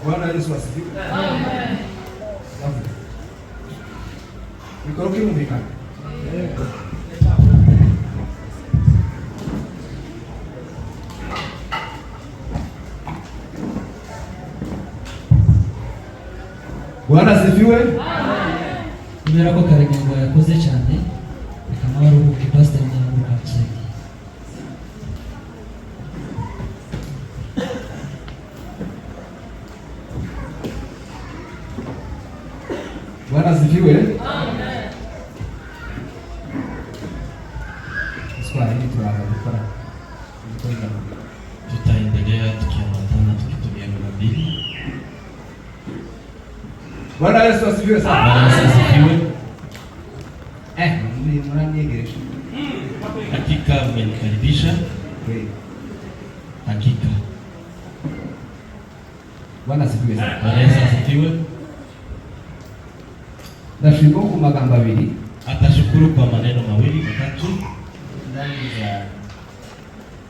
Bwana Yesu asifiwe. Amen. Nikoroke mumikana. Bwana asifiwe. Amen. Kubera ko Karegengo yakoze cyane reka nawe uruhuke pastor n'aruhuka cyane. Bwana asifiwe. Amen. Swali tunaanza kufanya. Tutaendelea tukiambatana tukitumia neno mbili. Bwana Yesu asifiwe sana. Bwana Yesu asifiwe. Mnaniegesha. Hakika mmenikaribisha. Hakika. Bwana asifiwe sana. Bwana Yesu asifiwe. Ndashimira ku magambo abiri. Atashukuru kwa maneno mawili matatu.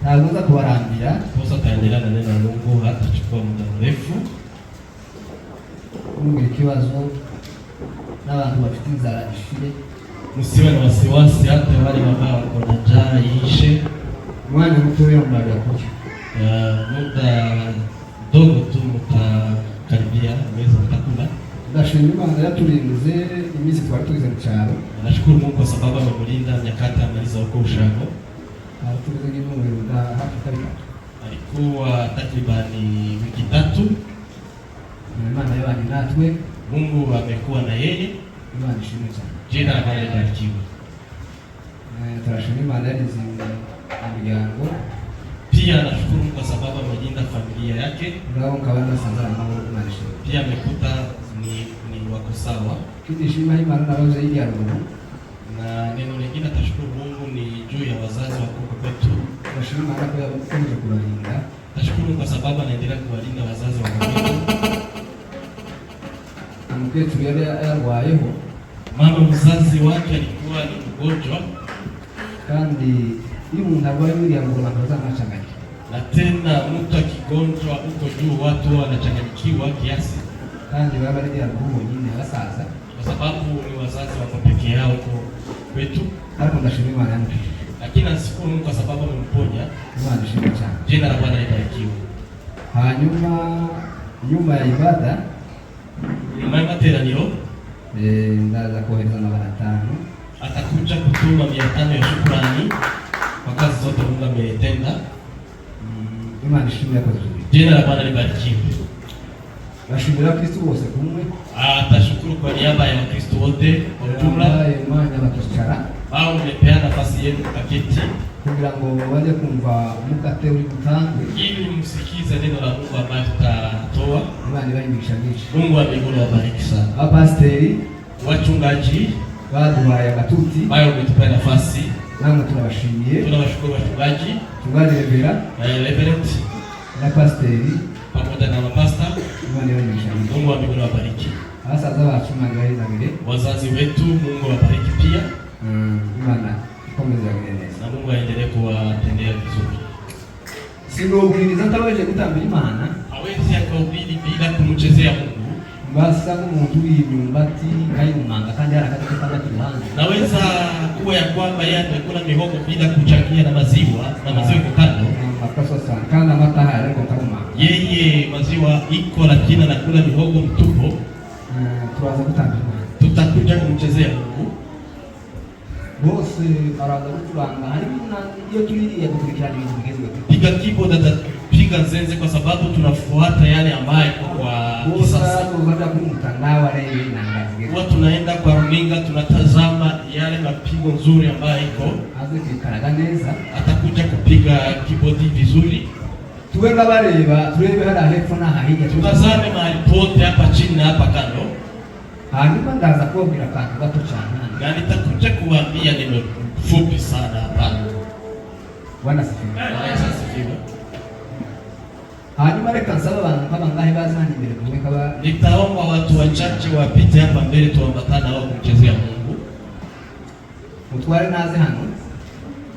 Ntaguza kubarambira. Posa taendelea na neno la Mungu hatachukua muda mrefu. Mungu kiwazo n'abantu bafite inzara ishire. Msiwe na wasiwasi hata wale ambao wako na njaa iishe. Mwana mtoyo mbaga kucho. Muda dogo tu mtakaribia mwezi mtakula. Ndashimira Imana yaturinze imizi twari tugize mu cyaro. Nashukuru Mungu kwa sababu amemlinda nyakati amaliza huko ushago. Tugize n'umuriro da hafi kabiri. Alikuwa takribani wiki 3. Imana yabanye natwe. Mungu amekuwa na yeye. Imana ishimwe cyane. Jina la Bwana libarikiwe. Turashimira Imana yarize umuryango. Pia nashukuru kwa sababu amelinda familia yake. Ngao kabana sanzara nao Imana ishimwe. Pia amekuta ni wako sawa. Kidishima Imana na zaidi ya Mungu. Na neno lingine atashukuru Mungu ni juu ya wazazi wa huko kwetu. Turashimira Imana kwa yakomeje kubalinda. Nashukuru kwa sababu anaendelea kuwalinda wazazi wa kwetu. Mketu yale yarwayeho. Mama mzazi wake alikuwa ni mgonjwa. Kandi iyo umuntu arwaye buriya ngo nakaza amacanganyiko. Na tena mtu akigonjwa huko juu watu wanachanganyikiwa kiasi. Kandi baba ari ya ngumu nyine abasaza. Kwa sababu ni wazazi wako peke yao huko kwetu. Hapo ndashimira Imana yangu. Lakini nashukuru Mungu kwa sababu amemponya. Imana ishimwe cyane. Jina la Bwana libarikiwe. Hanyuma nyuma ya ibada nyuma ya materaniro ndaza kohereza na 500. Atakuja kutuma 500 ya shukrani kwa kazi zote Mungu ametenda. Imana ishimwe kwa zote. Jina la Bwana libarikiwe. Nashukuru Kristo wose kumwe. Atashukuru kwa niaba ya Wakristo wote kwa ujumla. Imana bakicara. Bao mmepea nafasi yenu kaketi kugira ngo baje kumva mukate uri gutangwe ili msikize neno la Mungu ambayo tutatoa. Imana ibahimisha ngishi. Mungu wa mbinguni awabariki sana. Apasteri, wachungaji, baduhaye agatuti bayo umetupea nafasi. Namwe tunabashimiye. Tunawashukuru wachungaji, Mchungaji Reverend na pasteri pamoja na mapasta. Imana ibahimisha ngishi. Mungu wa mbinguni awabariki. Abasaza bacu Imana ibahezagire. Wazazi wetu Mungu awabariki pia. Imana ikomeze neza. Na Mungu aendelee kuwatendea vizuri. Sinubwiriza atabaje gutambira Imana. Hawezi akahubiri bila kumchezea Mungu. Basa nk'umuntu w'imyumbati kayumanga kandi harakateka kiruhande. Naweza kuwa ya kwamba yeye amekula mihogo bila kuchangia na maziwa iko kando. Makaso sana kana mata haya iko kama. Yeye maziwa iko lakini anakula mihogo mtupu. Tuanze gutambira. Tutakuja kumchezea Mungu. Bose araza gucuranga harimo iyo tuririye gukurikirana ibintu bigezweho. Piga keyboard atapiga zenze kwa sababu tunafuata yale ambayo kwa kisasa. Tunaenda kwa mtandao wale inaangalia. Huwa tunaenda kwa runinga tunatazama yale mapigo nzuri ambayo iko. Aze kikaraga neza. Atakuja kupiga keyboard vizuri. Tuwenga bareba, turebe hara hepfo na hahija. Tutazame mahali pote hapa chini na hapa kando. Hanyuma ndaza kubwira kantu gato cyane. Na nitakuja kuambia neno fupi sana hapa. Bwana sifiwe. Bwana sifiwe. Hanyuma reka nsaba abantu kama ngahe bazana imbere kumeka ba. Nitaomba watu wachache wapite hapa mbele tuambatana wao kumchezea Mungu. Mutware naze hano.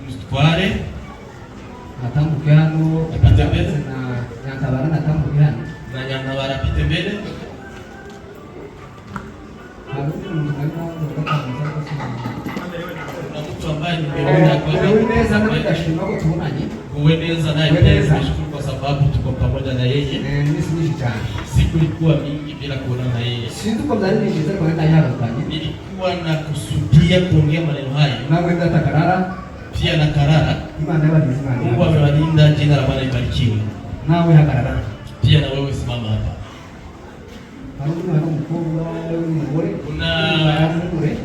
Mutware natambuke hano atembeze na nyatabara natambuke hano. na Nyang'awara apite mbele. Kuna mtu ambaye nimeona kwa Uwineza na ndashima ko tubonanye. Uwineza naye nimeshukuru kwa sababu tuko pamoja na yeye. Mimi sinishi cyane. Siku ilikuwa mingi bila kuona na yeye. Sinzi ko byari nigeze kwa nda yarukanye. Nilikuwa na kusudia kuongea maneno haya. Na mwenda takarara pia na Karara. Imana yabagize Imana. Mungu amewalinda, jina la Bwana libarikiwe. Nawe hakarara. Pia na wewe simama hapa. Kuna mkubwa mgore. Kuna mgore.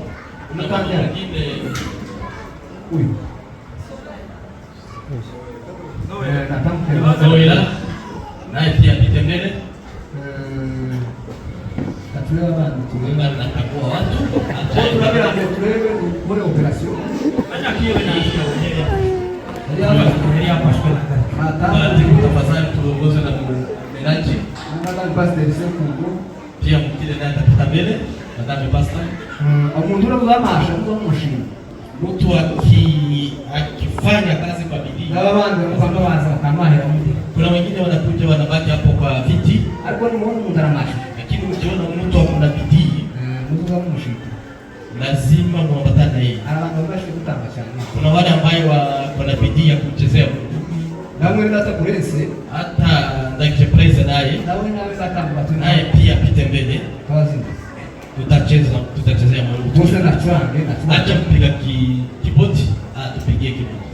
Kuna mtu mwingine huyu. Zoila naye pia apite mbele. Tatulewa bana tunaenda na kakua watu. Tunabia tulewe kule operation. Acha kiwe na wenyewe. Ndio hapa shule. Tafadhali tuongoze na mnenaji. Madame Pastor Sekungu. Pia mkile naye atapita mbele. Madame Pastor. Umuntu urabamasha mumushinga. Mtu akifanya kazi kwa bidii. Na wabandi bakanza bakamahera mudi. Kuna wengine wanakuja wanabaki hapo kwa viti. Alikuwa ni muone mundaramasha. Lakini ukiona mtu akuna bidii, mtu kama mshika. Lazima muambatane na yeye. Abantu bashi kutamba cyane. Kuna wale ambao wana bidii ya kuchezea Mungu. Na mwenda hata kurense, hata ndake praise naye. Nawe naweza kamba tu. Naye pia apite mbele. Kazi. Tutachezea Mungu. Tuanze na chwange na acha kupiga kiboti, tupigie kiboti.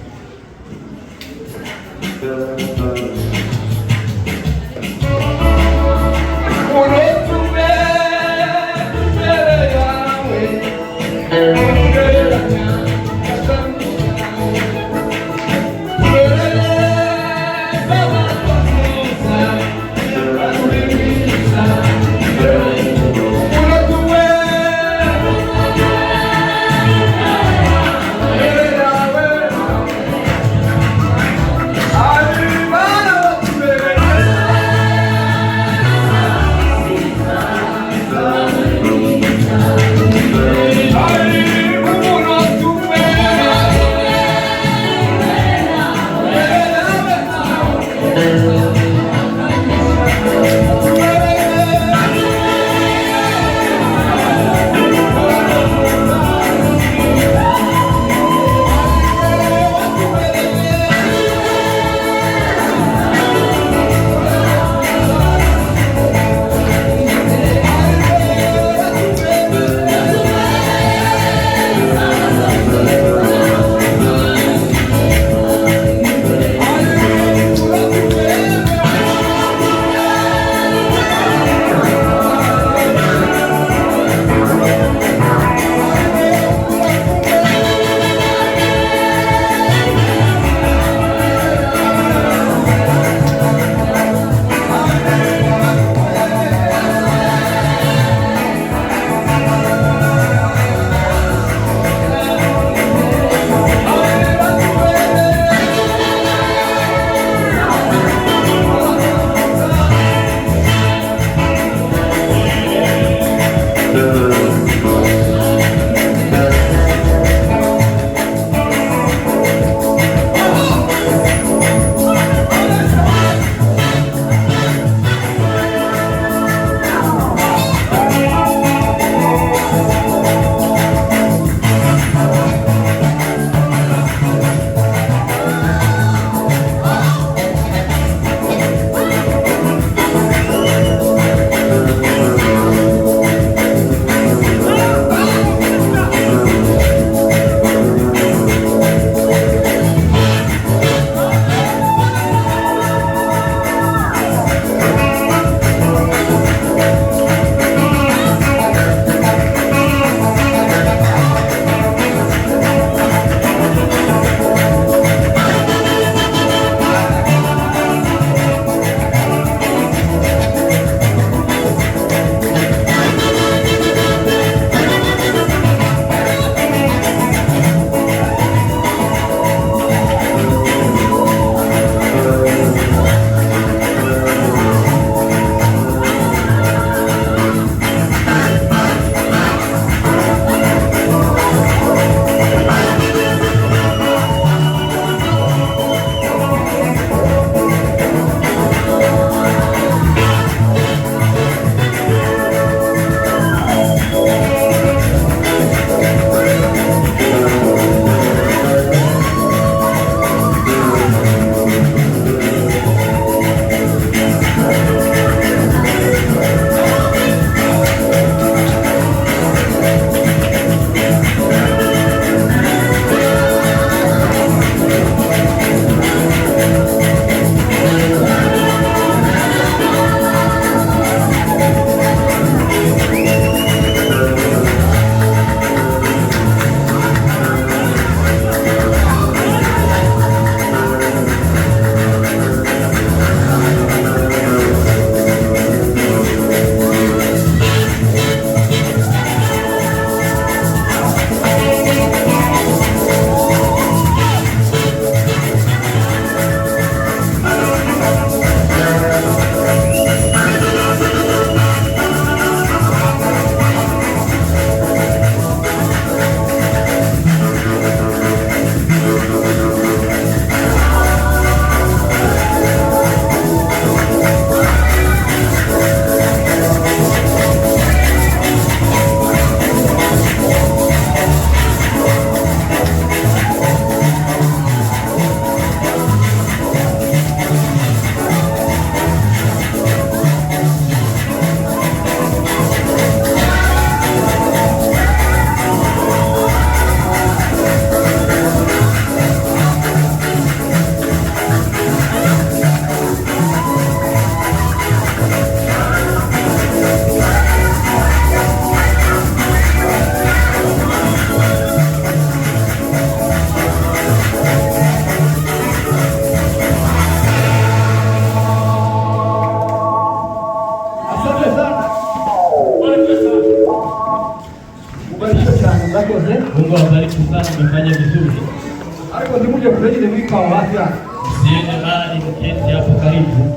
kwa wapi? Msiende mbali, mketi hapo karibu.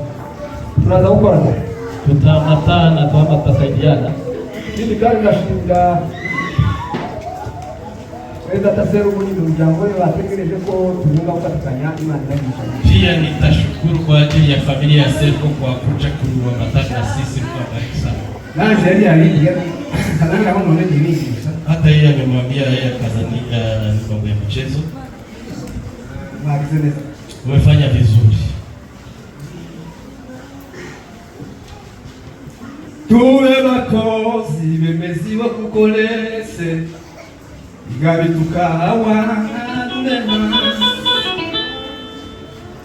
Tunaanza huko hapo. Tutaambatana kwamba tutasaidiana. Hili gari nashinda. Weza tasero mwenye mjango wategereje ko tunyunga ukatikanya Imana inagisha. Pia nitashukuru kwa ajili ya familia ya Seko kwa kuja kuambatana na sisi kwa baraka sana. Na sheria hii kadanga kama ndio nini sasa. Hata yeye amemwambia yeye kazania ni mambo ya mchezo. Maagizo. Umefanya vizuri. Tuwe bakozi bemezi bakukolese igabi tukawa nunema.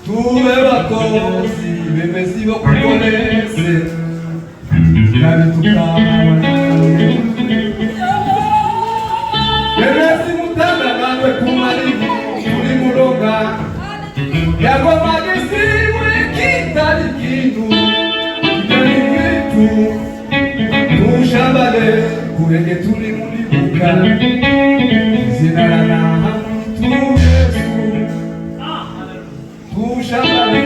Tuwe bakozi bemezi bakukolese igabi tukawa nunema. Bemezi mutanda nawe kumalibu uri muroga yago magisi wekitali kintu Tushambale kurenge tuli mulibuka zinarana tu Yesu. Tushambale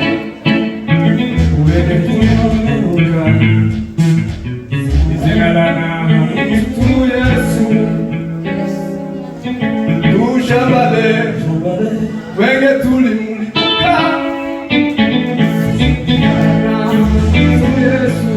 kurenge tuli mulibuka zinarana tu Yesu. Tushambale kurenge tuli mulibuka tu Yesu.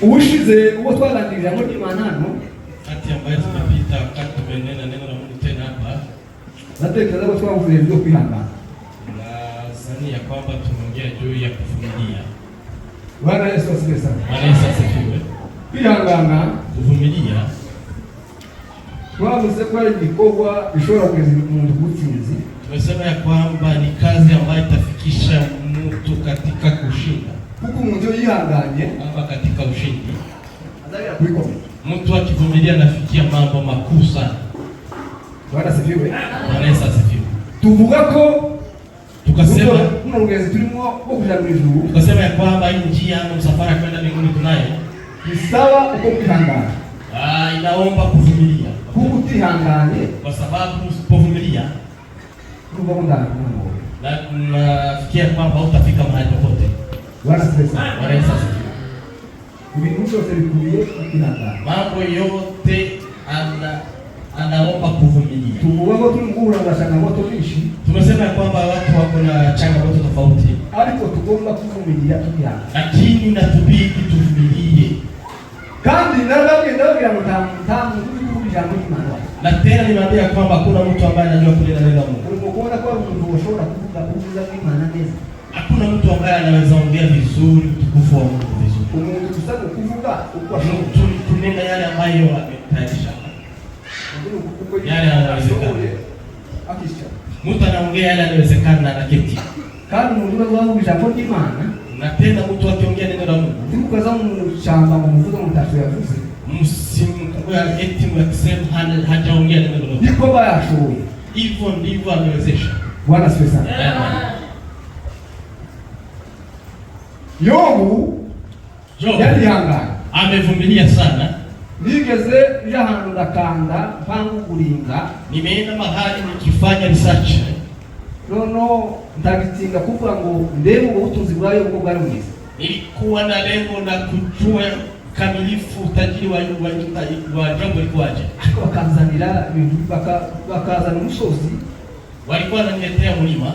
Ushize uko twalandiriza muri manano kati ambaye tumepita wakati tumenena neno la Mungu tena hapa. Natekereza kwa twavuze ndio kwihangana. Na sani ya kwamba tumeongea juu ya kuvumilia. Bwana Yesu asifiwe sana. Bwana Yesu asifiwe. Kwihangana, kuvumilia. Twavuze ko ari igikorwa bishobora kugeza umuntu gutsinzi. Tumesema ya kwamba ni kazi ambayo itafikisha mtu katika kushinda. Kuko umuntu yihanganye hapa katika ushindi. Azalira kuikomeza. Mtu akivumilia anafikia mambo makuu sana. Bwana asifiwe. Bwana Yesu asifiwe. Tuvuga ko tukasema kuna ugezi turimo wo kuja mu ijuru. Tukasema ya kwamba hii njia na msafara kwenda mbinguni tunayo. Ni sawa uko kwihangana. Inaomba kuvumilia. Kuko utihanganye kwa sababu usipovumilia kuko ndani mwanao. Na nafikia kwamba utafika mahali popote. Bwana asifiwe. Bwana Yesu asifiwe. Ibintu byose bikubiye kwihangana. Mambo yote anaomba kuvumilia. Tuvuga ko turi guhura na changamoto nyinshi. Tumesema kwamba watu wako na changamoto tofauti. Ariko tugomba kuvumilia tukihangana. Lakini inatubidi tuvumilie. Kandi ndabwira mutamu kuvumilia muri Imana. Na tena nimeambia kwamba kuna mtu ambaye anajua kunena neno la Mungu. Unapokuona kwa mtu ushora kuvuga Imana neza. Hakuna mtu ambaye anaweza ongea vizuri utukufu wa Mungu vizuri. Umuntu tusaba kuvuga uko tunena yale ambayo ametayarisha. Yale yanawezekana. Akisha. Mtu anaongea yale yanawezekana na kiti. Kandi umuntu wangu ijambo ry'Imana. Na tena mtu akiongea neno la Mungu. Tukukaza mu shamba mu mvugo mutatu yavuze. Msimkuwa eti mkisema hajaongea neno la Mungu. Niko bayashoye. Hivyo ndivyo amewezesha. Bwana asifiwe sana. Yobu yalihangana. Amevumilia sana. Nigeze yahantu ndakanda mpangu kuringa. Nimeenda mahali nikifanya research. Nono ndagitinga kuvuga ngo ndebe ubwo butunzi bwayo ubwo bwari mwiza. Nilikuwa na lengo la kujua kamilifu utajiri wa jambo likwaje. Bakazanira ibintu bakazana umusozi. Walikuwa wananiletea mlima.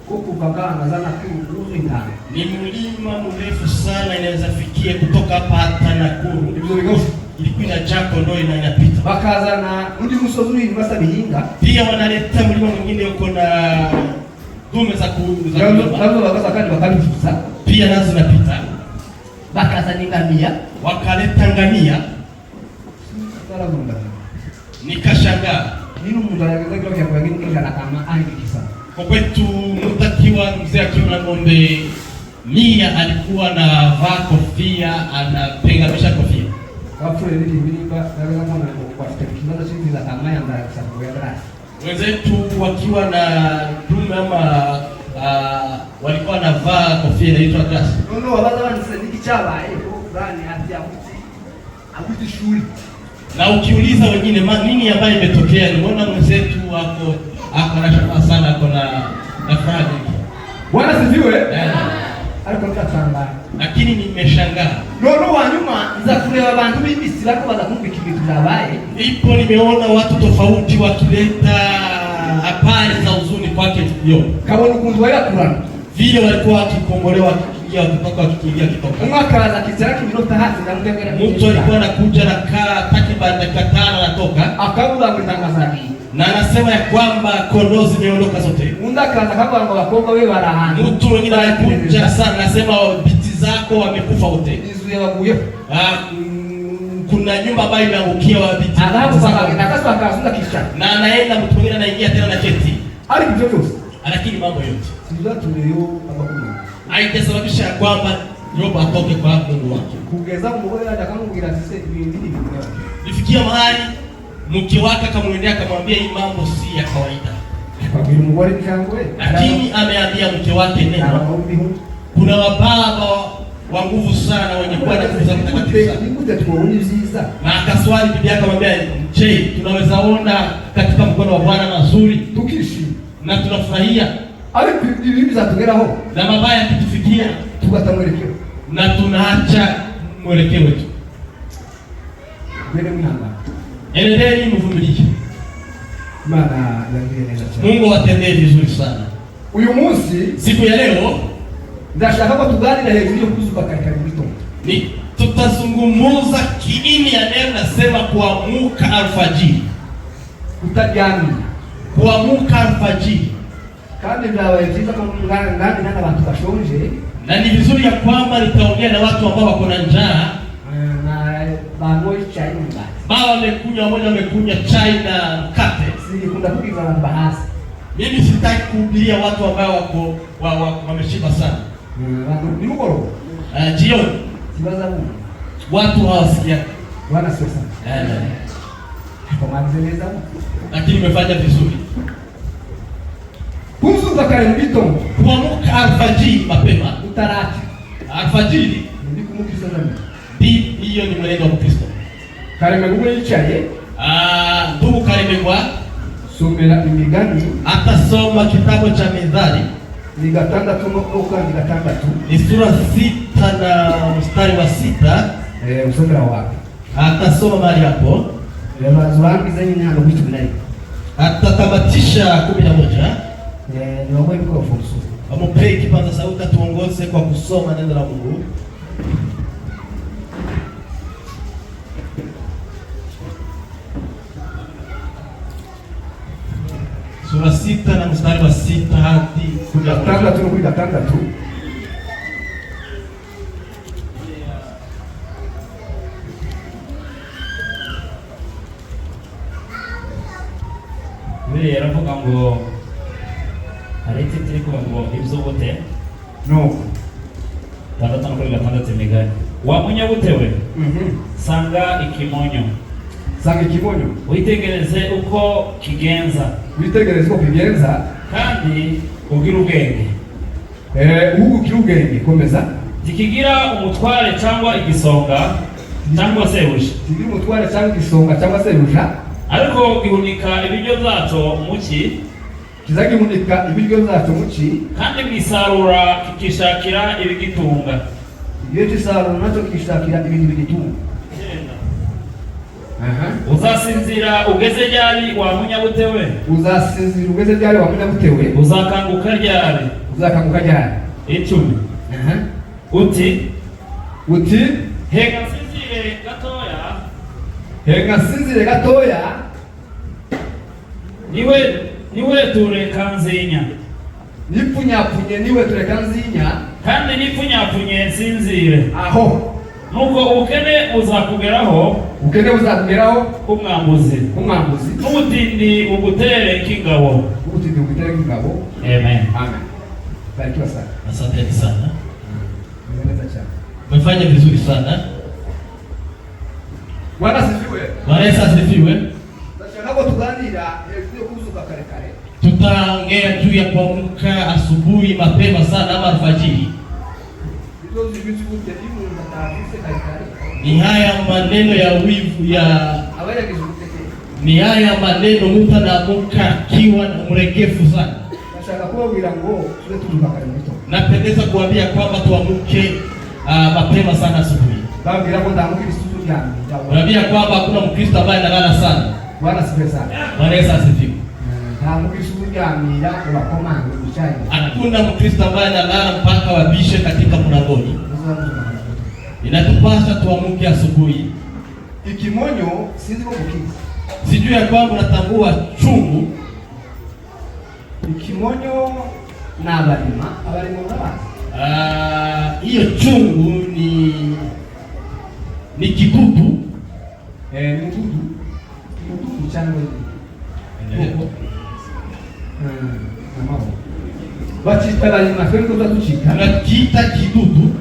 Kukupakana zana kuuzi ndani. Ni mlima mrefu sana, inaweza fikia kutoka hapa hata Nakuru. Ilikuwa inajaa kondoo inapita. Bakazana undi musozi uri basa bihinga. Pia wanaleta mlima mwingine uko na dume za kuuza. Bakaza kandi bakabifuza. Pia nazo zinapita. bakazana ngamia, wakaleta ngamia. Nikashangaa. Nini mtu anaweza kile kwa wengine kisha kama angikisa. Kwa kwetu mtakiwa mzee akiwa na ng'ombe 100 alikuwa na vaa kofia, anapenganisha kofia. Hapo ile mimba naweza kama kwa teknolojia hizi za kama ya ndani sababu ya ndani. Wenzetu wakiwa na dume ama walikuwa na vaa kofia inaitwa grass. Ndio wabaza wanisadiki chaba fulani hadi akuti shule. Na ukiuliza wengine nini ambayo imetokea, nimeona mwenzetu ako na shaka sana, ako na furaha. Bwana sifiwe. Alikuwa tamba. Lakini nimeshangaa. Ndio wa nyuma za kulewa bantu bibi silako baza kumbe kitu zabaye. Ndipo nimeona watu tofauti wakileta habari za huzuni kwake tukio. Kama ukunzwa ya Qur'an. Vile walikuwa wakikombolewa wakikimbia kitoka. Mwaka za kisaraki minota hati na mgengere. Mtu alikuwa anakuja na kaa takriban dakika 5 anatoka. Akabula kutangaza na anasema ya kwamba kondoo zimeondoka zote. Unda kaza kama wakonga wewe warahani. Mtu mwingine anakuja sana anasema binti zako wamekufa wote. Izuye wabuye. Kuna nyumba ambayo imeangukia wa binti. Alafu baba nakaswa akasunga kisha. Na anaenda mtu mwingine anaingia tena na cheti. Ali kijoto. Lakini mambo yote. Sijua tumeyo abakuna. Haitasababisha kwamba Yobu atoke kwa Mungu wake. Kugeza mmoja hata kama ngira sisi nini. Nifikia mahali mke wake akamwendea akamwambia hii mambo si ya kawaida. Kwa vile mgore kangwe. Lakini ameambia mke wake neno. Kuna wababa wa nguvu sana wenye kuwa na nguvu za mtakatifu. Nikuja tuone ziza. Na akaswali bibi yake akamwambia, "Je, tunaweza ona katika mkono wa Bwana mazuri tukishi na tunafurahia. Ali bibi za tugeraho. Na mabaya yakitufikia tupata mwelekeo. Na tunaacha mwelekeo wetu." Mbele mnanga. Endeleeni mvumilie. Maana Mungu atendee vizuri sana. Uyu munsi siku ya leo ndashaka kwa tugani na hejuru kuzuka katika mito. Ni tutazungumuza kiini ya neno nasema kuamuka alfajiri. Kutabiani. Kuamuka alfajiri. Kandi ndawa hizo kama ngani na watu bashonje. Na ni vizuri ya kwamba nitaongea na watu ambao wako na njaa. Na bangoi chai mbaya. Baba wamekunywa, mmoja wamekunywa chai na mkate. Sisi kuna kukiza na bahasi. Mimi sitaki kuhubiria watu ambao wameshiba sana. Ni mkoro. Jioni. Sibaza Mungu. Watu hawasikia. Bwana sio sana. Kwa manzeleza. Lakini umefanya vizuri. Kuhusu zakari mbito. Kuamuka alfajiri mapema. Utarati. Alfajiri. Ni kumukisa zamani. Hiyo ni mwenendo wa Kristo. Karimegwa yicaye. Ndugu Karimegwa somera imigani. Atasoma kitabu cha Mithali. Ni gatandatu n'uka ni gatandatu. Ni sura 6 na mstari wa 6. Usomera wapi? Atasoma mahali hapo. Wazurangi zenye nalo vitu vinai. Atatamatisha 11. Ni wao kwa fursa. Amupei kipaza sauti atuongoze kwa kusoma neno la Mungu. Sura 6 na mstari wa 6 hadi 13. Wewe yaravuga ngo aretse tiko ngo ibzobote no tadatano kuri gatandatu imigani wa munyabutewe sanga ikimonyo witegereze uko kigenza kandi ugira ubwenge ugira ubwenge komeza tikigira umutware cyangwa igisonga cyangwa sebuja tikigira umutware cyangwa igisonga cyangwa sebuja ariko gihunika ibiryo byaco muki kizagihunika ibiryo byaco muki kandi mwisarura kikishakira ibigitunga iyo kisarura naco kishakira ibintu bigitunga. Uzasinzira ugeze ryari wa munyabutewe? Uzasinzira ugeze ryari wa munyabutewe? Uzakanguka ryari? 10. Uti hega sinzire gatoya. Niwe ture kanzinya. Nipunyapunye niwe ture kanzinya. kandi nipfunyafunye nsinzire. aho Nuko ubukene uzakugeraho, ubukene buzakugeraho, umwambuzi n'ubutindi bugutere nk'ingabo. Amen. Amen. Barikiwa sana. Asante sana. Mmeeleza Mmefanya vizuri sana. Bwana asifiwe. Bwana Yesu asifiwe. Tunataka tuganira hejuru kuzuka kare kare. Tutaongea juu ya kuamka asubuhi mapema sana ama alfajiri. Ni haya maneno ya wivu ya ni haya maneno mtu anaamka akiwa mregefu sana. Napendeza kuambia kwamba tuamke mapema sana asubuhi. Naambia kwamba hakuna Mkristo ambaye analala sana. Bwana asifiwe sana. Bwana Yesu asifiwe. Hakuna Mkristo ambaye analala mpaka wabishe katika mlangoni. Inatupasa tuamke asubuhi. Ikimonyo sinzi ko mukizi. Sijui ya kwamba unatambua chungu. Ikimonyo na abalima ngabazi. Hiyo chungu ni kidudu. Ni kidudu chango hivi. Bachita balima feri ko tuchika. Tunakiita kidudu.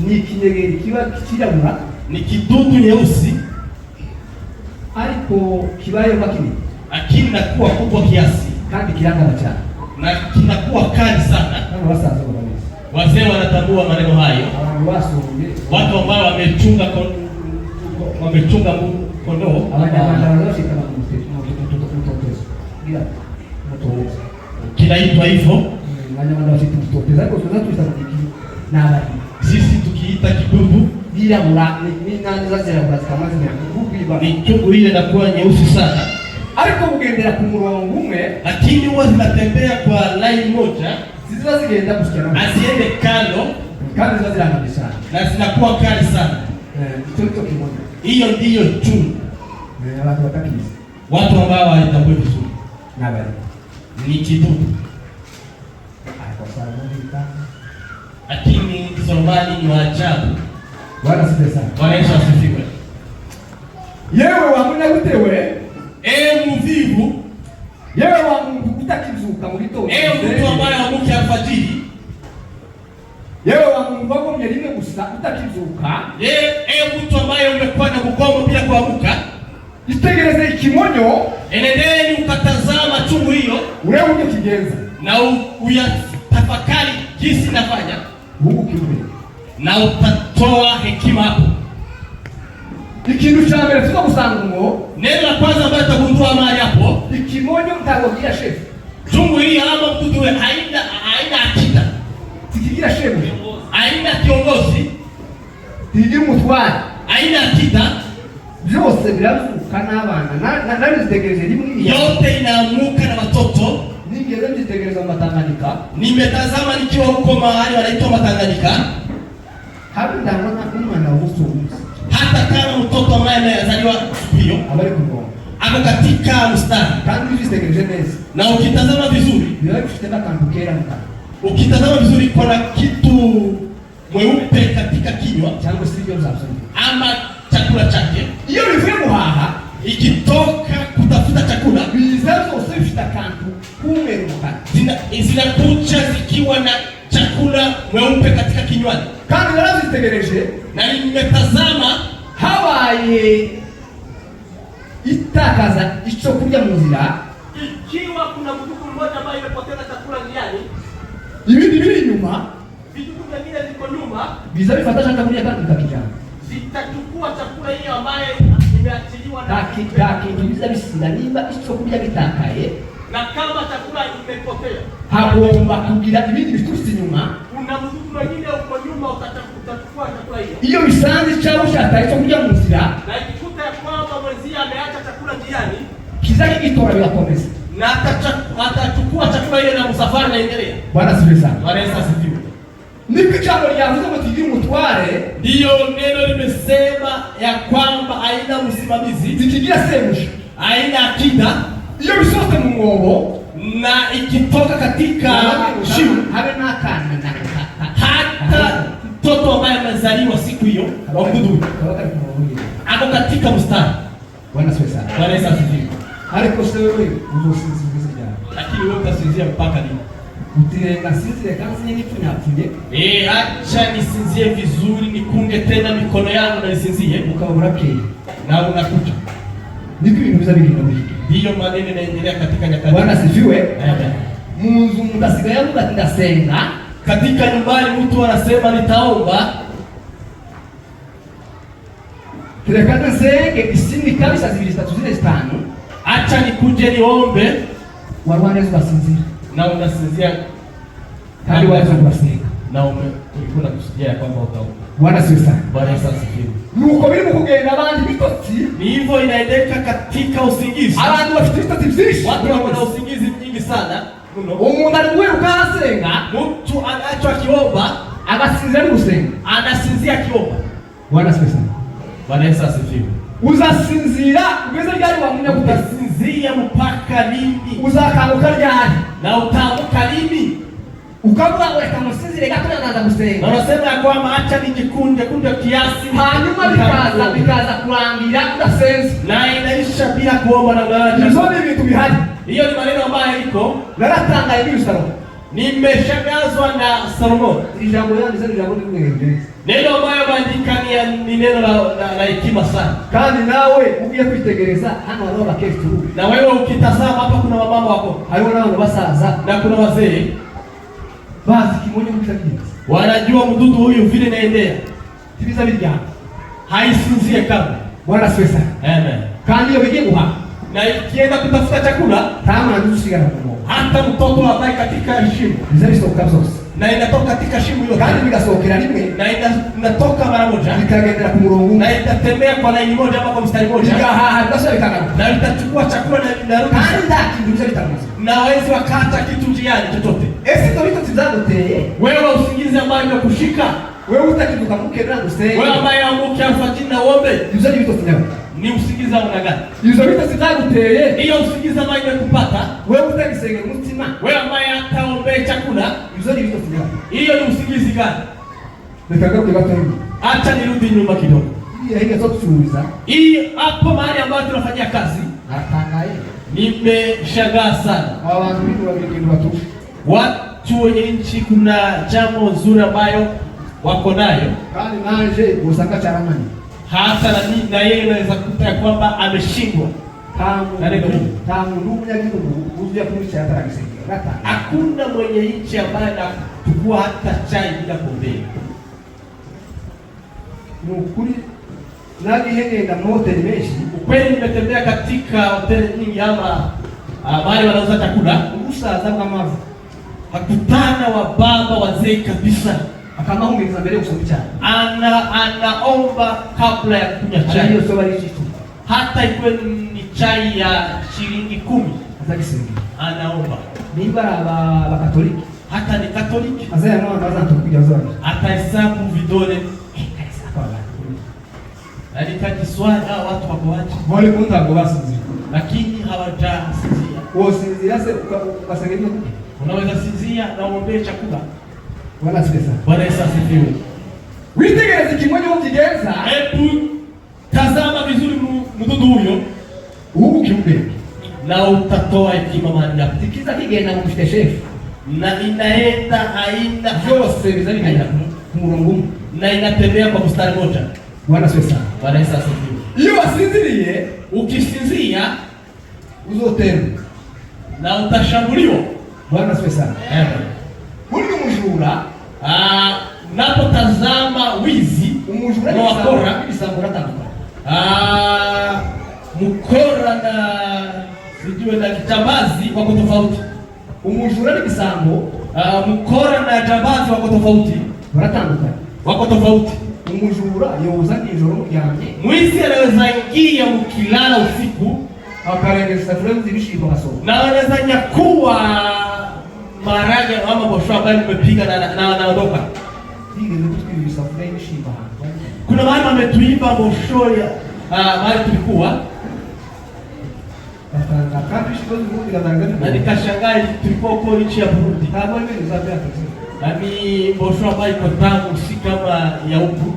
Ni kinyegeri kiba kirabura, ni kidudu nyeusi ariko kibaye makini, lakini nakuwa kubwa kiasi kandi kirangana cyane na kinakuwa kali sana. Kama wasaza wazee wanatambua maneno hayo, watu ambao wamechunga kondoo kinaitwa hivyo. Sisi tukiita kidudu ni chungu ile inakuwa nyeusi sana, ariko bugendera ku murongo umwe, lakini huwa zinatembea kwa line moja, zigenda kusikiana, asiende kando, kandi zirangana sana na zinakuwa kali sana. Hiyo ndiyo chungu. Watu ambao walitambua vizuri ni kidudu. Lakini Solomoni ni waajabu. Bwana asifiwe sana. Bwana Yesu asifiwe. Yewe wamuna gutewe, mvivu, yewe wamuntu utakizuka mu gitondo, mtu ambaye amuke alfajiri, yewe wamuntu wagomye rimwe gusa utakizuka, mtu ambaye umekuwa na mgomo bila kuamka, itegereze ikimonyo, enendeni ukatazama chungu hiyo, wewe uje kigenza na uyatafakari jinsi nafanya, na utatoa hekima hapo. Ikintu cha mbere tuza gusanga ngo, neno la kwanza ambalo tutagundua mahali hapo, ikimonyo mtagogira chef. Chungu hii ama mtu haina akida. Tikigira chef. Haina kiongozi. Tikigira mutwari. Haina akida. Byose biravuka n'abana. Na bizitegereje rimwe. Yote inaamuka na watoto. Ningeze mzitegereza Matanganyika. Nimetazama nikiwa huko mahali wanaitwa Matanganyika. Hapo ndabona umwana w'umusore. Hata kama mtoto ambaye amezaliwa hiyo habari kugonga ako katika mstari, kandi bizitegereje neza, na ukitazama vizuri bila kutenda kampukera mta, ukitazama vizuri kuna kitu mweupe katika kinywa changu sivyo mzabso ama chakula chake. Hiyo ni vile muhaha ikitoka kutafuta chakula, bizazo usifita kantu kumeruka, zinakuja zikiwa na chakula mweupe katika kinywani. Kandi nazitegereje na nimetazama habaye itakaza icho kurya mu nzira, ikiwa kuna mtu mmoja ambaye amepoteza chakula njiani, ibindi biri inyuma, vitu vingine viko nyuma, biza bifata chakula kandi kakijana, zitachukua chakula hiyo ambaye imeachiliwa na biza bisinda nimba icho kurya bitakaye, na kama chakula imepotea hagomba kugira ibindi bitusi nyuma, kuna mtu mwingine uko nyuma utachukua chakula hiyo. Iyo bisanzi cyangwa ushaka ico kurya mu nzira, na ikikuta ya kwamba mwenzie ameacha chakula njiani, kizaki kitora biyakomeza, na atachukua chakula hiyo na msafara naendelea. Bwana asifiwe sana. Bwana Yesu asifiwe. Niko jambo lyavuze ngo tigi mutware, ndiyo neno limesema ya kwamba haina msimamizi, zikigira semusha, haina akida. Iyo bisote mu mwobo, na ikitoka katika shimo, habe nakana hata mtoto ambaye amezaliwa siku hiyo wa mdudu ako katika mstari. Bwana asifiwe sana. Bwana Yesu asifiwe. Ariko se wewe uzosinziriza cyane. Lakini wewe utasinzia mpaka lini? Utirenga sinzire kandi n'ipfunyapfunye. Acha nisinzie vizuri, nikunge tena mikono yangu na nisinzie. Ukabura keye. Na unakuja. Niko ibintu bizabigenda muri. Ndiyo maneno yanaendelea katika nyakati. Bwana asifiwe. Munzu mutasigaye avuga ati ndasenga. Katika nyumbani mtu anasema nitaomba. Turekane nsenge isindi kabisa 2-3 acha nikuje niombe. Warwaneza basinzira. Na unasinzia kandi waza kubasenga. Na ulikuwa unakusudia kwamba utaomba. Bwana asifiwe sana. Bwana Yesu asifiwe. Nuko biri mukugenda abandi bitotsi. Ni hivyo inaendeka katika usingizi. Abantu bafite bitotsi byinshi. Watu wana usingizi nyingi sana. Umuntu ari kwiruka asenga. Mtu anacho akiomba, agasinzira ari gusenga. Anasinzia akiomba. Bwana asifiwe sana. Bwana Yesu asifiwe. Uzasinzira ugeze ryari wamunya utasinzia mpaka lini? Uzakanguka ryari? Na utaamka lini? Ukavuga ngo reka musinzire gato naanza gusenga. Na unasema ya kwamba acha nijikunde kiasi. Hanyuma bikaza kurangira udasenze. Na inaisha bila kuomba na ngaaja. Hizo ni vitu bihari. Hiyo ni maneno ambayo iko. Naratanga hivi Salomo. Nimeshagazwa na Salomo. Ijambo yangu sasa jambo ni ngenge. Neno ambayo bandika ni neno la hekima sana. Kandi nawe ugiye kwitegereza hano wao bakesho. Na wewe ukitazama hapa kuna wamama wako. Hayo nao basaza na kuna wazee. Basi kimoja mtakatifu. Wanajua mdudu huyu vile naendea. Tibiza bijya. Haisinzie kabla. Bwana asifiwe sana. Amen. Kandi hiyo bigiwa. Na ikienda kutafuta chakula, kama anadusigana kwa hata mtoto ambaye katika shimo. Nzari sio kabisa. Na inatoka katika shimo hiyo. Kandi bigasokera rimwe. Na inatoka mara moja. Ikagendera ku murongo. Na itatembea kwa laini moja ama kwa mstari moja. Na itachukua chakula na inarudi. Kandi ndakindusha bitamuza. Na wezi wakata kitu njiani chochote. Ese ndo vitu tizaguteye. Wewe usingizi ambayo imekushika. Wewe utakiduka mukera gusenga. Wewe ambaye amuke alfajiri na uombe. Hizo ni vitu tinyaga. Ni usingizi aina gani? Hizo vitu tizaguteye. Hiyo usingizi ambayo imekupata. Wewe utakisenga mutima. Wewe ambaye ataombe chakula. Hizo ni vitu tinyaga. Hiyo ni usingizi gani? Nataka kuibata hivi. Acha nirudi nyuma kidogo. Hii zote tuuliza. Hii hapo mahali ambapo tunafanyia kazi. Natangaye. Nimeshangaa sana. Hawa watu wengine watu. Watu wenye nchi kuna jambo nzuri ambayo wako nayo. Kani nanje usanga charamani. Hata na yeye anaweza kukuta kwamba ameshindwa. Tamu ndugu yake uzia kunisha hata akisenga. Hakuna mwenye nchi ambaye anachukua hata chai bila kuombea. Nukuri nani hengenda mahoteli menshi. Ukweli nimetembea katika hoteli nyingi ama mahali wanauza chakula. Usaza kama hakutana wa baba wazee kabisa. Akamahumiriza mbele kusoma chai. Anaomba kabla ya kunywa chai. Hiyo sio bali kitu. Hata ikiwa ni chai ya shilingi 10 azakisenga. Anaomba. Nimba ba Katoliki. Hata ni Katoliki. Azaya mwana baza tukuja zoni. Atahesabu vidole. Alikajiswali watu wako wapi? Wale kunta ngo basinzira. Lakini hawajasinzia. Usinzira se ukasengenye. Unaweza sinzia na uombee chakula. Wala sipesa. Bwana Yesu asifiwe. Witegereze kimoja ukigenza. Hebu tazama vizuri mdudu huyo. Huku kiumbe. Na utatoa hekima mahali hapo. Tikiza kigenda mfite chef. Na inaenda haina vyose bizani kaenda kumurongo. Na inatembea kwa mstari moja. Bwana sipesa. Bwana Yesu asifiwe. Hiyo asinzirie, ukisinzia uzotera na utashambuliwa. Bwana sipesa. Huyu mjura napotazama wizi umujura na wakora bisambura tanduka. Mkora na sijue na jambazi wako tofauti. Umujura ni bisambo, mkora na jambazi wako tofauti. Baratanduka. Wako tofauti. Umujura yoza nijoro mujyanye. Mwizi anaweza ingia mkilala usiku akarengeza fulani zibishiko kasoro. Na anaweza nyakua marage ama bosho ambaye nimepiga na anaondoka. Kuna mahali wametuiba bosho ya mahali tulikuwa. Na nikashangaa tulikuwa huko nchi ya Burundi. Nami bosho ambayo iko tamu si kama ya huku.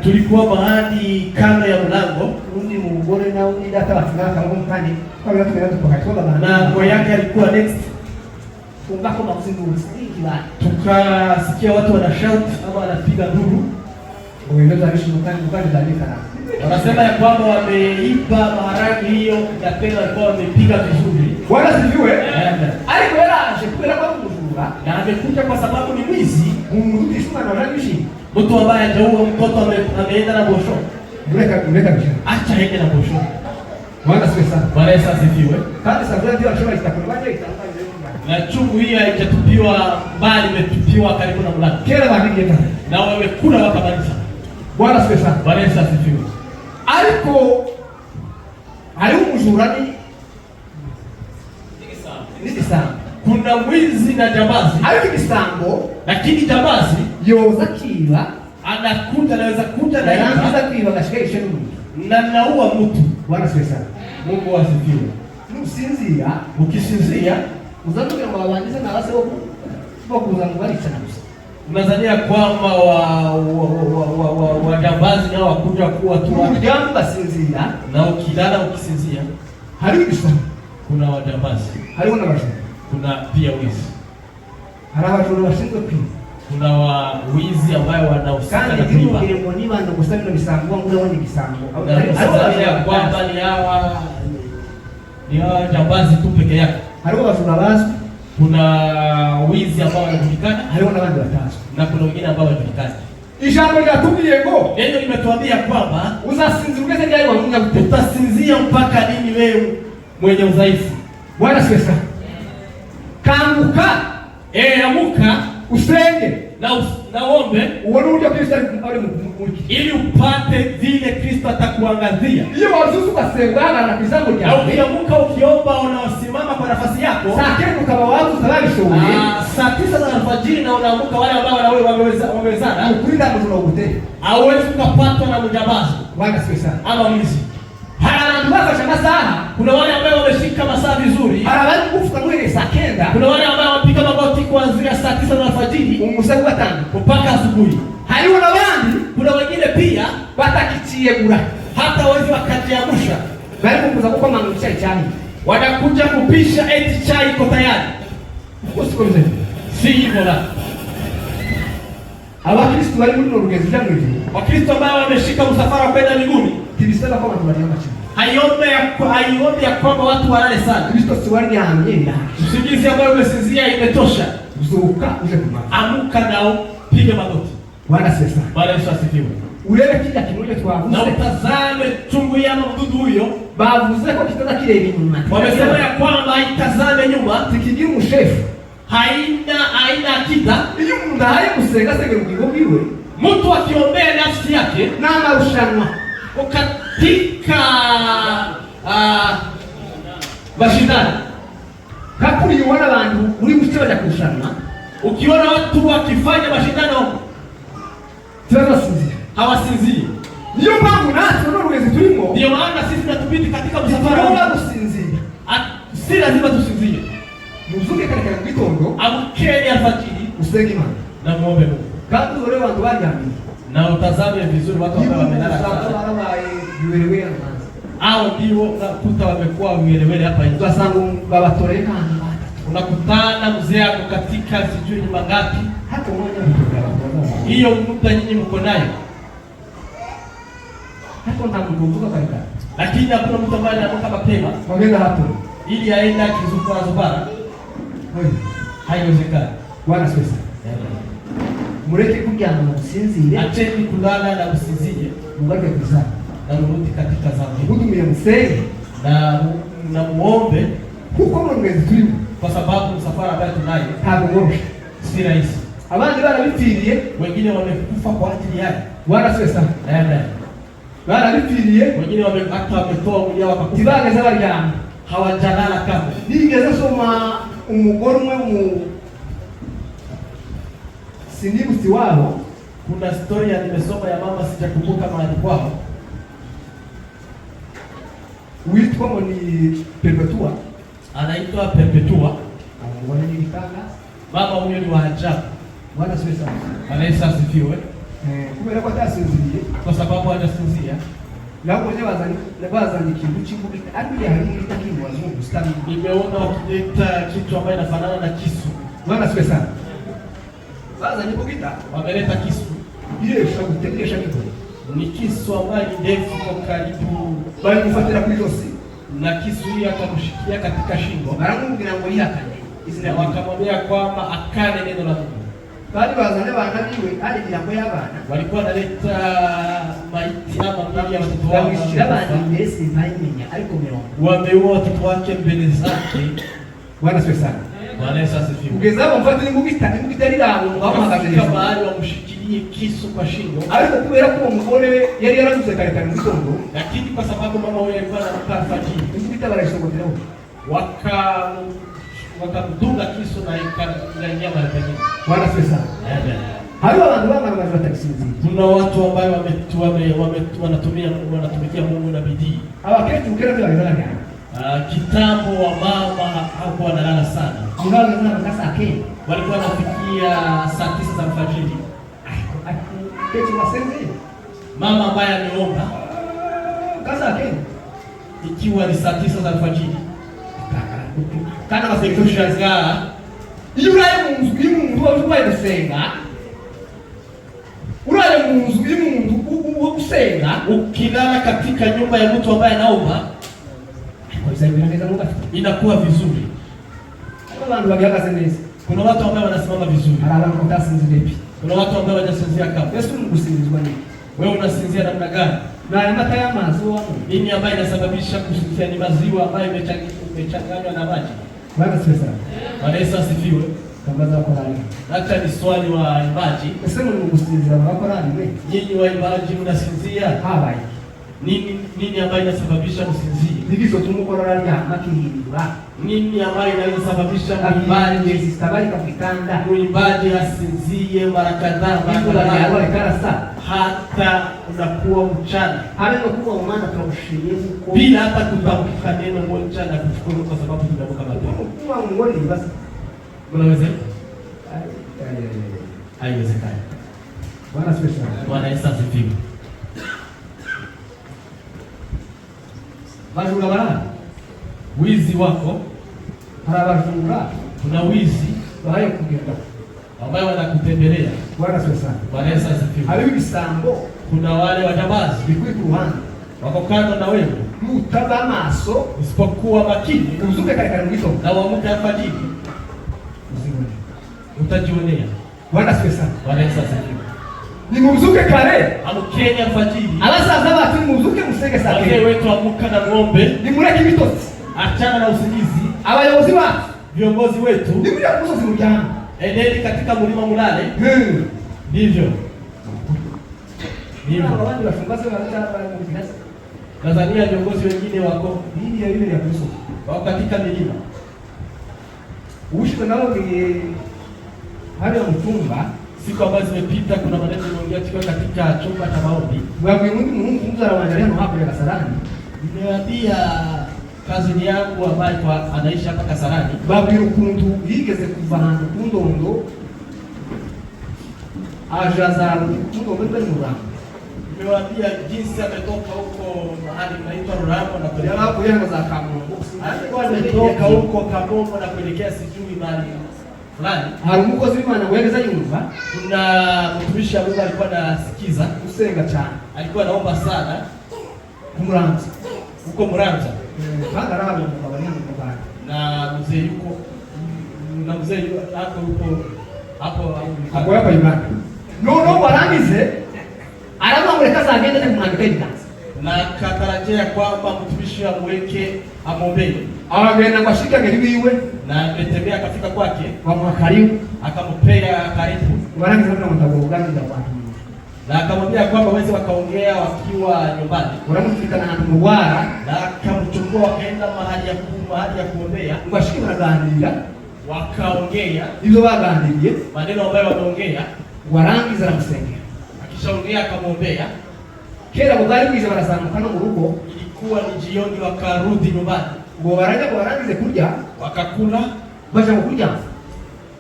Tulikuwa mahali kando ya mlango. Na nguo yake alikuwa next. Tukasikia watu wana shout ama wanapiga nduru. Wanasema ya kwamba wameiba maharagi hiyo na tena walikuwa wamepiga vizuri. Bwana sifiwe. Alikuwa anashikula kwa kuzura Na amekuja kwa sababu ni mwizi. Mrudishwa na wanajeshi. Mtu ambaye hajaua mtoto ameenda na bosho. Mleka kisha. Acha aende na bosho. Bwana sifiwe sana. Bwana Yesu asifiwe. Kama sasa ndio anasema itakuwaje itaanza Na chungu hii haijatupiwa mbali, imetupiwa karibu na mlango. kila bandiki tena. Na wamekula wakamaliza. Bwana sifiwe sana. Bwana Yesu asifiwe. Ariko umujurani niki sana. Kuna mwizi na jambazi. Ariko kisambo Lakini jambazi yoza kiba anakuja, anaweza kuja na anaanza kuiba gashikisha mtu. na naua mtu. Bwana sifiwe sana. Mungu asifiwe. Nusinzia Ukisinzia uzanduke ngo babangize na base bo kuza ngo bari cyane. unazania kwamba wajambazi nao wakuja kuwa tu Jambo basinzira na ukilala ukisinzia. hari kisana. Kuna wajambazi, Hari wana basho. kuna pia wizi, Hari abajura bashinzwe kwiba. kuna wizi ambao wanahusika na Kandi kuiba. ngire ngo niba ndo gusabira bisango ngo wone bisango. Unazania kwamba ni hawa jambazi tu peke yake. Hari abajura bazi, Kuna wizi ambao wanajulikana hari wana bandi batazi. na kuna wengine ambao hawajulikani. Ijambo lyatumiye ngo Neno limetuambia kwamba uzasinzira ugeze ryari wa Mungu guteta. utasinzia mpaka lini wewe mwenye udhaifu? Bwana sifiwe. Kanguka, Amuka usenge na uombe uone uje Kristo ari mu ili upate vile Kristo atakuangazia. iyo wazuzu basengana na kizango Na cyawe. ukiamuka ukiomba, unasimama kwa nafasi yako Saa kenda ukaba wazu sababishoboye. saa 9 za alfajiri, na unaamuka wale ambao wamewezana, Ukurinda mtu ukute. hauwezi ukapatwa na mjambazi Bwana sifiwe sana. ama mwizi. Hari bafasha masaha. Kuna wale ambao wameshika masaa vizuri, Hari abari kufuka mwere saa kenda. kuna wale ambao wapiga magoti kuanzia saa 9 za alfajiri Umusagu watanga. mpaka asubuhi. Hari wana bandi Kuna wengine pia batakicie gura. hata wezi wakajiamusha, Bari kukuza kuko mangu chai chai. wanakuja kupisha eti chai iko tayari. Usiko mzee. Si hivyo la. Abakristo bari muri rugezi rya mwezi. Wakristo ambao wameshika msafara kwenda mbinguni, Tibisaba kwa watu walio macho. haiombe ya kwamba watu walale sana. Kristo si wali yamye. Usingizi ambayo umesinzia imetosha. Uzuka uje kumaka. Amuka nao, piga magoti. Bwana sifiwe sana. Bwana Yesu asifiwe. Urebe kija kimoja twavuze. Na utazame chungu ya mdudu huyo. Bavuze ko kitaza kireba inyuma. Wamesema ya kwamba itazame nyuma, Tikigira umushefu. haina akida. Iyo umuntu ahaye gusenga senge rugigo bwiwe. Mtu akiombea nafsi yake N'amarushanwa. katika mashindano. Kakuri yubona abantu uri guce baja kurushanwa. Ukiona watu wakifanya mashindano Turasinzira. hawasinzii. Niyo mpamvu natwe no rugezi turimo. Ndio maana sisi tunatubidi katika msafara Tugomba huu. gusinzira. Si lazima tusinzie. Muzuke kare kare gitondo Amkeni alfajiri usenge Imana. na muombe Mungu. Kandi ore abantu baryamye. Na utazame vizuri watu ambao wamelala Usanga sana. barabaye yuwewe amazi. Hao ndio unakuta wamekuwa welewele hapa nje. Ugasanga babatoreye kandi batatu. Unakutana mzee ako katika sijui nyumba ngapi. Hata mmoja mtu Hiyo muda nyinyi mko nayo. hata ntamkumbuka kaika. Lakini hakuna mtu ambaye anaamka mapema Wagenda hapo. ili aende akizunguka zubara. Haiwezekani. Bwana sifiwe. Mureke kuryama musinzire. Acheni kulala na usinzie Mugaruke kuzana. na mrudi katika dhambi. Mudumiye musenge. Na muombe, Kuko mu rugezi turimo. kwa sababu msafara ambao tunayo Ntabwo ngoroshe. si rahisi. Abandi barabipfiriye. Wengine wamekufa kwa ajili yake. Bwana sifiwe sana. Barabipfiriye. Wengine hata wametoa mwili wao wakakufa. Tibageze baryama. Hawajalala kamwe. Nigeze soma umugore umwe mu sinibutsi wabo. Kuna story nimesoma ya mama, sijakumbuka mahali kwao. Uitwa ni Perpetua. Anaitwa Perpetua. Wana ni kitanga. Mama huyo ni wa ajabu. Bwana asifiwe sana. Anaweza asifiwe. Kumbe kwa tasinziye. Kwa sababu hajasinzia. Nabo je bazani kintu cy'ingubita ari hari itakiwa zungu stami. Nimeona wakileta kitu ambayo inafanana na kisu. Bwana asifiwe sana. Bazani kubita. Wameleta kisu. Ile shakutegesha kitu. Ni kisu ambayo ni ndefu kwa karibu. Bali kufuatira kuri Yosi. Na kisu hiyo akamshikia katika shingo. Baramubwira ngo yihakane. Na wakamwambia kwamba akane neno la Mungu. Bali bazane bana biwe ari birango y'abana. Walikuwa wanaleta maiti ama mwili ya watoto wao. Wameshira bana mbese ntayimenya ariko mirongo. Wameua watoto wake mbele zake. Bwana asifiwe sana. Bwana Yesu asifiwe. Ugeza bamfata nimugita rirabo ngabamagaje. Kama bali wamshikilie kisu kwa shingo. Ariko kubera ko umugore yari yaravuze kare mu gitondo. Lakini kwa sababu mama huyo alikuwa anakaa fajiri. Nimugita barashobotera. Wakamdunga kisu na nyama ya pekee. Bwana asifiwe sana. Amen. Hayo abantu bamara batakisinzi. Kuna watu ambao wanatumikia Mungu na bidii. Abaketi ukera bila ilala. Kitambo wa mama hapo wanalala sana. Unao na makasa ake. Walikuwa wanafikia saa 9 za alfajiri. Keti wasenzi. Mama ambaye ameomba Kasa ake. ikiwa ni saa 9 za alfajiri. Kana Kushangaa Uraye munzu wabaye gusenga. Uraye munzu wo gusenga ukilala katika nyumba ya mtu ambaye anaomba inakuwa vizuri. Abantu bagihagaze neza. Kuna watu ambao wanasimama vizuri. Abantu batasinzira ipi. Kuna watu ambao wanasinzia kama. Yesu ngusinzizwa nini? Wewe unasinzia namna gani? Na mata ya maziwa. Nini ambayo inasababisha kusinzia? Ni maziwa ambayo imechanganywa na maji. Bwana sasa. Bwana Yesu asifiwe. Kambaza kwa nani? Hata ni swali wa imbaji. Sema ni ngusinzira wako nani wewe? Nyinyi wa imbaji mnasinzia? Habai. Nini ambayo inasababisha kusinzia? Ndizo tumukora ya makihindura. Nini ambayo inasababisha imbaji zistabali kapitanda? Imbaji asinzie mara kadhaa hata unakuwa mchana. Hapo kwa maana tunamshiria huko. Bila hata kutamka neno moja na kushukuru kwa sababu tunaamka mapema. Kwa ngoni basi. Unaweza? Haiwezekani. Bwana special. Bwana Yesu asifiwe. Bajura bana. Wizi wako. Harabajura. Kuna wizi bayo kugenda. Ambao wanakutembelea. Bwana special. Bwana Yesu asifiwe. Hali bisambo. Kuna wale wajambazi. Bikwitu ruhande. Wako kando na wewe. Mutaba maso. Usipokuwa makini. Uzuke kare mwito. Na uamke alfajiri. Utajionea. Bwana special. Bwana Yesu asifiwe. Ni mzuke kare. Amkeni alfajiri. Alaza bati mzuke musenge sake. Wazee wetu amuka na ng'ombe. Ni mureke bitotsi. Achana na usingizi. Abayobozi wa viongozi wetu. Ni mureke kusozi mujana. Endeni katika mlima mulale. Ndivyo. Ndivyo. Wao wafungaze wanataka kujigaza. Tanzania viongozi wengine wako hii ya ile ya Kristo. Wako katika milima. Ushiko nao ni hali ya mtumba. Siku ambazo zimepita kuna maneno tumeongea tukiwa katika chumba cha maombi. Wewe Mungu mzara wanajaribu hapo ya Kasarani. Nimeambia kazini yangu ambaye anaishi hapa Kasarani. Babiri ukuntu yigeze kuva hantu kundondo. Ajaza kundondo bali murambo. Nimewaambia jinsi ametoka huko mahali inaitwa Rurambo na kuelekea hapo yango za Kamongo. Alikuwa ametoka huko Kamongo na kuelekea sijui mahali fulani. Harumuko zima na kueleza nyumba. Kuna mtumishi ambaye alikuwa anasikiza kusenga sana. Alikuwa anaomba sana Muramza. Huko Muramza. Banga raha kwa bwana mbaya. Na mzee yuko na mzee hapo huko hapo hapa Uganda. No barangize. Arama muleka za agenda ni mwanamke ikanza. Na katarajia kwamba mtumishi amweke amombee. Agenda kwa shika ngeliwe na ametembea akafika kwake kwa mwakaribu akampea karibu. Barangize na mtago gani za watu. Na akamwambia kwamba waweze wakaongea wakiwa nyumbani. Wanamfika na mubara na akamchukua wakaenda mahali ya kuombea. Ngashiki wanaganira wakaongea hivyo bagandiriye maneno ambayo wameongea warangiza na msenge. Akishaongea akamwombea. Kera bugari bwize barazamuka no mu rugo ilikuwa ni jioni, wakarudi nyumbani. Ngo barangize kurya, Wakakula, baje kurya.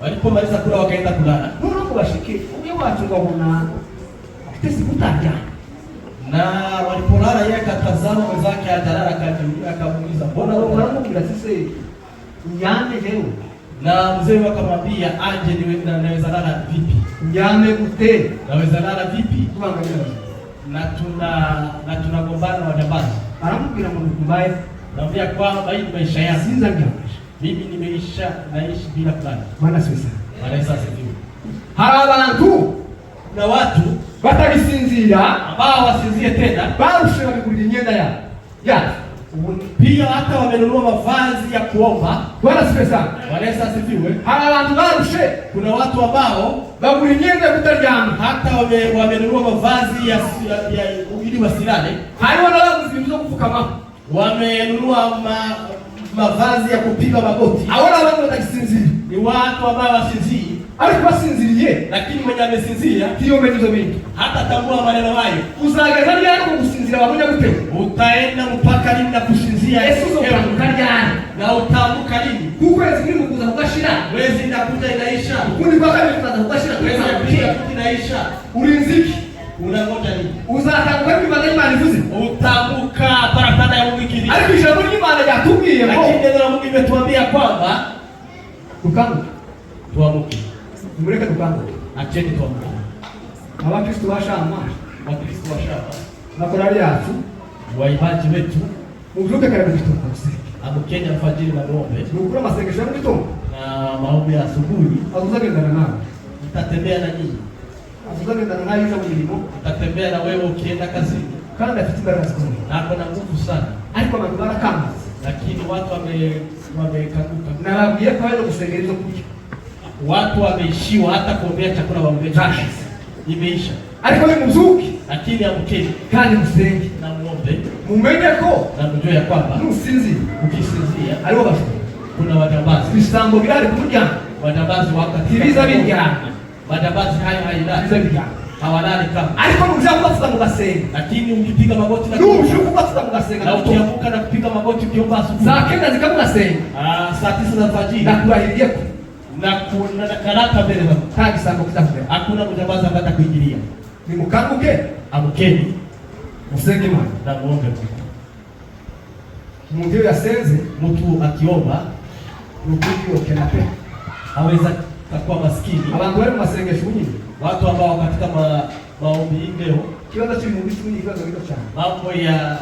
walipomaliza kula wakaenda kulala. None ngo bashike, uyo wacu ngo bona afite kutarya. Na walipolala yeye akatazama mwenzake ajalala, akamuuliza mbona wewe unaramubwira sise nyame leo? Na mzee akamwambia aje, niwe naweza lala vipi? Nyame gute? Naweza lala vipi? Tuangalia. Na tunagombana na wajambazi. Aramubwira ngo mbaye, naambia kwamba hii maisha yangu sinza njya. mimi nimeisha naishi bila kulala. Bwana sasa. Bwana sasa hivi. Hari abantu Na watu batagisinzira ambao wasinzie tena, barushe bakigurira imyenda ya. pia hata wamenunua mavazi ya kuomba. Bwana sasa. Bwana asifiwe. Hari abantu barushe, Kuna watu ambao bagura imyenda yo kutaryama. hata wamenunua mavazi ya ili wasilale. Hariho n'abaguze ibyo gupfukama. Wamenunua mavazi ya kupiga magoti. Abona abantu batagisinzira. Ni watu ambao wasinzii, Ariko basinziriye, lakini mwenye amesinzia hiyo menye hizo bintu. hata tambua maneno hayo. Uzageza ryari ko gusinzira babunya gute? Utaenda mpaka lini na kusinzia? Yesu uzokanguka ryari? Na utaamka lini? Kukwezi kuri mukuza kugashira. Mwezi inakuja inaisha. Kundi kwa kabiri kuza kugashira. Mwezi inakuja inaisha. Ulinziki. Unangoja nini? Uzakanguka bibanda y'Imana ivuze. Utaamka parapanda ya Mungu ikili. Ariko ijambo ry'Imana ryatubwiye ko Lakini neno la Mungu limetuambia kwamba tukanguke. tuamke. Mureke tukanguke. Acheni tuamke. Abakristo bashama. Wakristo wa shamba, Makorali yacu. waibaji wetu, Muvuke kare mu gitondo. amkeni alfajiri na muombe. Nukura masengesho ya mu gitondo. Na maombi ya asubuhi. Azuzagendana nawe. Nitatembea na nyinyi. Azuzagendana nawe iza mu mirimo. Nitatembea na wewe ukienda kazini. Kandi afite imbaraga zikomeye. Nako na nguvu sana. Ariko abantu barakamaze. Lakini watu wamekanguka. Nababwiye ko bari gusengera ibyo kurya. Watu wameishiwa hata kuombea chakula waombea. Imeisha. Ariko ni muzuki. Lakini amkeni Kandi musenge. na muombe. Mumenye ko Na mjue ya kwamba nusinzi ukisinzia aribo bashobora. kuna wajambazi. Ibisambo birari ku muryango. Wajambazi wako Ibiza biryana. Wajambazi hayo Ibiza hailali. biryana. Hawalali kama. Ariko nushaka kubatsa mu gasenga. Lakini ukipiga magoti na Nushaka kubatsa mu gasenga. na ukiamka na kupiga magoti ukiomba asubuhi. Saa kenda zikamugasenga. Saa 9 za alfajiri. Ndakurahiriye ko Na karata mbele za nta gisambo kizakubera. hakuna mjambazi ambaye atakuingilia. Nimukanguke Amkeni musenge Imana. na muombe. Umuntu iyo yasenze Mtu akiomba nukuri yokena pe. haweza kuwa maskini. Abantu bari mu masengesho nyine. Watu ambao katika maombi hii leo, Kibazo kiri mu bitu ni kibazo gito cyane. mambo ya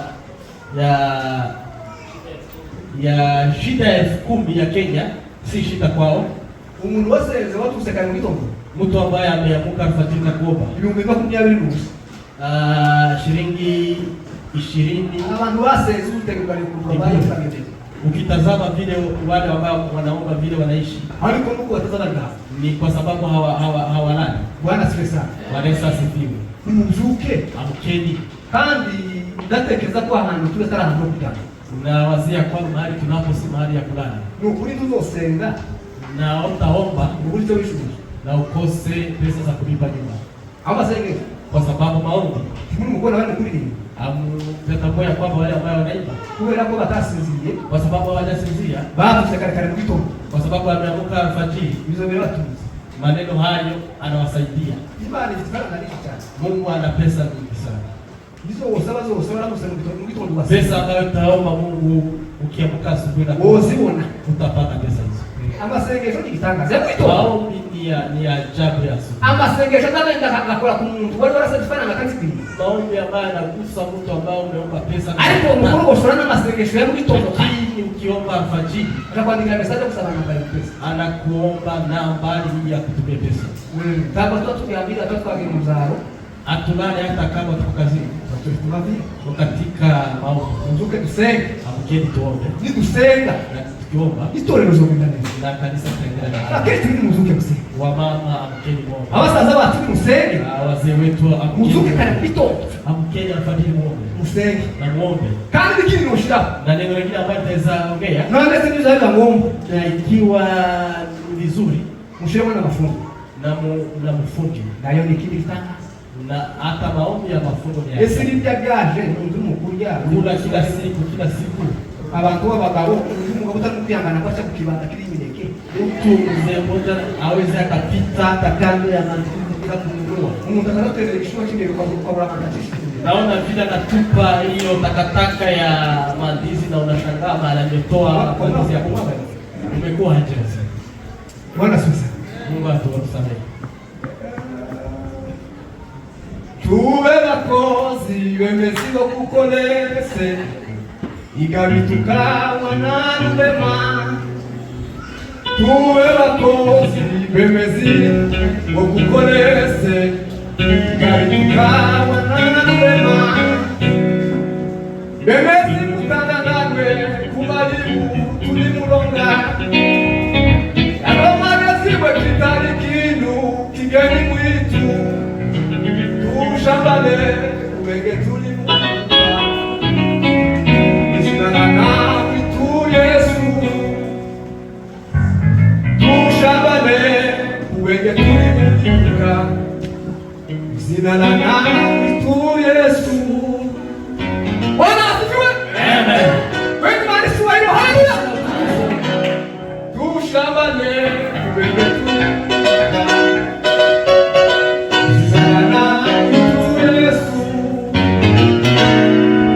shida ya 10,000 ya Kenya si shida kwao. Umuntu wese watu usekana mu gitondo. Mtu ambaye ameamka alfajiri na kuomba Ibihumbi 20 n'ubusa. shilingi 20. Abantu basenze utegeka ni kurwa bayo kameze. Ukitazama vile wale ambao wanaomba vile wanaishi, Ariko nuko batazana ni kwa sababu hawalali. Bwana sifesa. Wanaweza asifiwe. Nimuzuke Amkeni. kandi ndatekereza ko ahantu turi atari ahantu ho kujya. Na wazia kwa mahali tunapo si mahali ya kulala. Nukuri tuzosenga Na utaomba nukuri cyo bishubuye. na ukose pesa za kulipa nyumba. Abasenge Kwa sababu maombi muri mukona bari kuririmba. Mtatambua ya kwamba wale ambao wanaimba, Kubera ko batasinziriye kwa sababu hawajasinzia, bavuze kare mu gitondo. kwa sababu wameamka alfajiri, Bizo biratunze. maneno hayo anawasaidia. Imana ifitana na nini cyane. Mungu ana pesa nyingi sana. Bizo wosaba ramusanga mu gitondo basa. Pesa ambayo utaomba Mungu ukiamka asubuhi na Wozibona. utapata pesa hizo. Amasengesho n'igitangaza. Yakwitoba. Maombi ni ajabu ya asubuhi. Amasengesho ndagenda akakora ku muntu wari warasabifana na kanzi kwiye. Maombi ambayo anagusa mtu ambao umeomba pesa. Ariko umukuru goshora n'amasengesho ya mu gitondo. Lakini ukiomba alfajiri, Akakwandikira message kusaba namba ya pesa. anakuomba nambari ya kutumia pesa. Taba tukiambia twagiye mu zaro. Atulale hata kama tuko kazini. Tumavi. Katika maombi. Nzuke dusenge. Amkeni tuombe. Ni dusenga. Na tukiomba Itorero zogenda neza. na kanisa tutaendelea. Aketi ni muzuke gusenga. Wamama amkeni muombe. Abasaza bacu ni musenge. Wazee wetu Muzuke kare amkeni. bitondo. Amkeni alfajiri muombe. Musenge. Na muombe. Kandi bikini noshira. Na neno lingine ambalo tutaweza ongea, None se nizo za ngombo. na ikiwa ni vizuri Mushiremo na mafungo. na mfungi Nayo ni kindi kitanga. na hata maombi ya mafungo ni ese nibyo byaje n'undi mukuru yabo kula kila siku abantu b'abagabo umugabo utakwihangana kwa sababu kibanda kiri imineke mtu mzee mmoja aweze akapita kando ya mandizi bila kununua. umuntu akanaterera igishimo cy'ingero kwa barakanatisi. Naona vile anatupa hiyo takataka ya mandizi na unashangaa mara ametoa mandizi ya kumwaga. Umekuwa aje sasa? Bwana sasa. Mungu atusamehe. Tuwe bakozi bemezi bo kukolese igabitukawa na rubema. Tuwe bakozi bemezi bo kukolese igabitukawa na rubema. Bemezi mutana nawe kubalimu tuli mulonga. Abamagazibwe kitali kintu kigeni mwitu. Tushambane ubenge tuli mulonga. Isinana witu Yesu. Tushambane ubenge tuli mulonga. Isinana witu Yesu. Bwana asifiwe. Amen. Wewe mali suwa hiyo haleluya. Tushambane ubenge tuli mulonga. Isinana witu Yesu.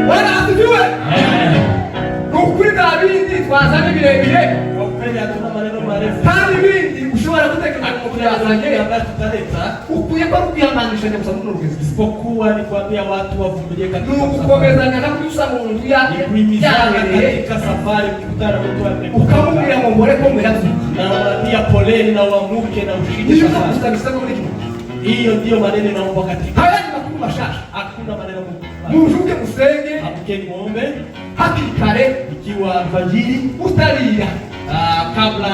Bwana asifiwe. Amen. Kukuri Davidi twazanye birebire Kwa kweli hatuna maneno marefu. kandi bindi ushobora gutekereza ko byazanye ambayo tutaleta ukwiye ko kwihanganisha gusa muri urugezi isipokuwa ni kuambia watu wavumilie katika nugukomezanya no kuyusa mu nzu ya kuhimizana yabereye katika safari ukikutana mtu ukamubwira ngo mbore ko murazu na waambia poleni na uamuke na ushinde niyo safari. kumusabisa muri kimwe Hiyo ndio maneno naomba katika. hayani makuru mashasha Hakuna maneno makubwa. mujuke musenge Amkeni muombe hakiri kare ikiwa alfajiri utarira kabla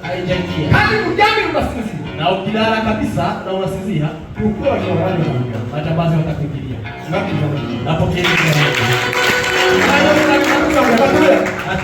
haijaingia. kandi uryame ugasinzira Na ukilala kabisa na unasinzia, ukura washobora majambazi watakuingilia. ngakija Napokea. Hata